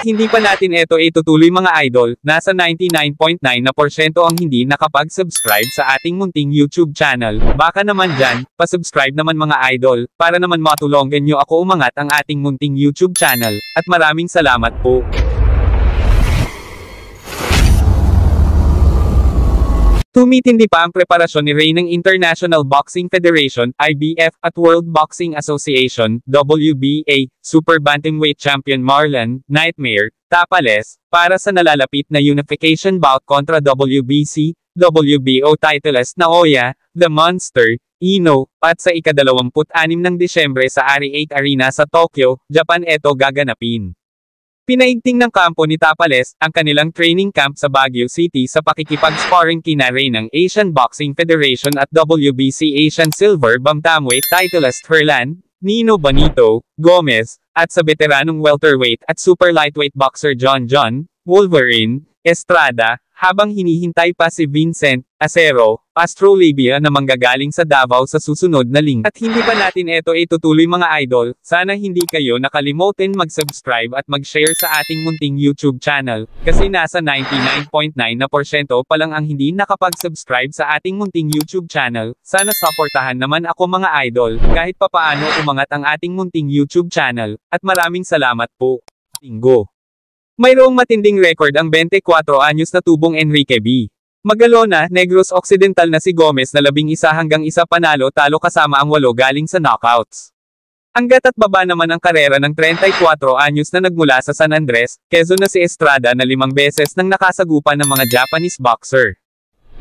At hindi pa natin ito itutuloy mga idol, nasa 99.9% ang hindi nakapag-subscribe sa ating munting YouTube channel. Baka naman dyan, pasubscribe naman mga idol, para naman matulungan nyo ako umangat ang ating munting YouTube channel. At maraming salamat po. Tumitindi pa ang preparasyon ni Ray ng International Boxing Federation, IBF, at World Boxing Association, WBA, Super Bantamweight Champion Marlon Nightmare Tapales, para sa nalalapit na unification bout kontra WBC, WBO titleist Naoya, The Monster, Ino, at sa ika-26 ng Disyembre sa Ari 8 Arena sa Tokyo, Japan ito gaganapin. Pinaigting ng kampo ni Tapales ang kanilang training camp sa Baguio City sa pakikipag-sparring kina Ray ng Asian Boxing Federation at WBC Asian Silver Bantamweight titleist Herlan Nino Bonito Gomez, at sa veteranong welterweight at super lightweight boxer John Wolverine Estrada, habang hinihintay pa si Vincent Acero Astrolabia na manggagaling sa Davao sa susunod na linggo. At hindi pa natin ito itutuloy mga idol, sana hindi kayo nakalimutan mag-subscribe at mag-share sa ating munting YouTube channel, kasi nasa 99.9% pa lang ang hindi nakapag-subscribe sa ating munting YouTube channel. Sana suportahan naman ako mga idol, kahit papaano umangat ang ating munting YouTube channel, at maraming salamat po. Linggo. Mayroong matinding record ang 24 anyos na tubong Enrique B. Magalona, Negros Occidental na si Gomez na 11 hanggang 1 panalo-talo kasama ang 8 galing sa knockouts. Hanggat at baba naman ang karera ng 34 anyos na nagmula sa San Andres, Quezon na si Estrada na 5 beses nang nakasagupan ng mga Japanese boxer.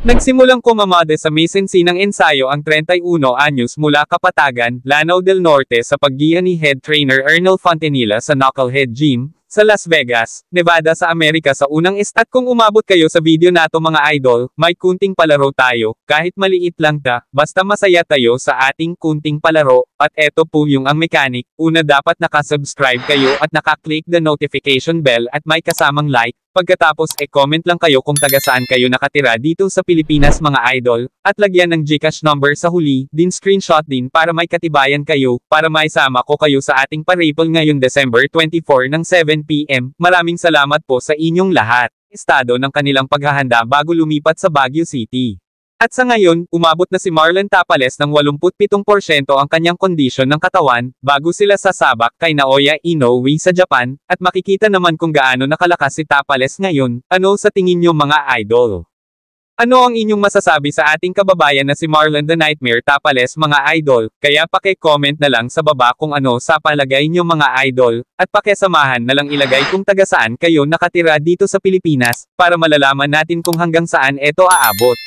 Nagsimulang kumamade sa mesensinang ensayo ang 31 anyos mula Kapatagan, Lanao del Norte sa paggiya ni head trainer Ernel Fontanilla sa Knucklehead Gym, sa Las Vegas, Nevada sa Amerika sa unang At kung umabot kayo sa video nato mga idol, may kunting palaro tayo, kahit maliit lang basta masaya tayo sa ating kunting palaro, at eto po yung ang mechanic. Una, dapat nakasubscribe kayo at nakaklik the notification bell at may kasamang like. Pagkatapos comment lang kayo kung taga saan kayo nakatira dito sa Pilipinas mga idol, at lagyan ng GCash number sa huli, din screenshot din para may katibayan kayo, para maisama ko kayo sa ating parapol ngayong December 24 ng 7 PM. Maraming salamat po sa inyong lahat. Estado ng kanilang paghahanda bago lumipat sa Baguio City. At sa ngayon, umabot na si Marlon Tapales ng 87% ang kanyang kondisyon ng katawan, bago sila sasabak kay Naoya Inoue sa Japan, at makikita naman kung gaano nakalakas si Tapales ngayon. Ano sa tingin nyo mga idol? Ano ang inyong masasabi sa ating kababayan na si Marlon the Nightmare Tapales mga idol? Kaya paki-comment na lang sa baba kung ano sa palagay nyo mga idol, at pakisamahan na lang ilagay kung taga saan kayo nakatira dito sa Pilipinas, para malalaman natin kung hanggang saan ito aabot.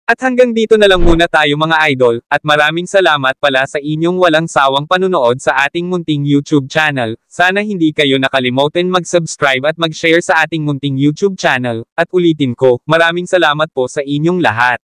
At hanggang dito na lang muna tayo mga idol, at maraming salamat pala sa inyong walang sawang panunood sa ating munting YouTube channel. Sana hindi kayo nakalimutan mag-subscribe at mag-share sa ating munting YouTube channel, at ulitin ko, maraming salamat po sa inyong lahat.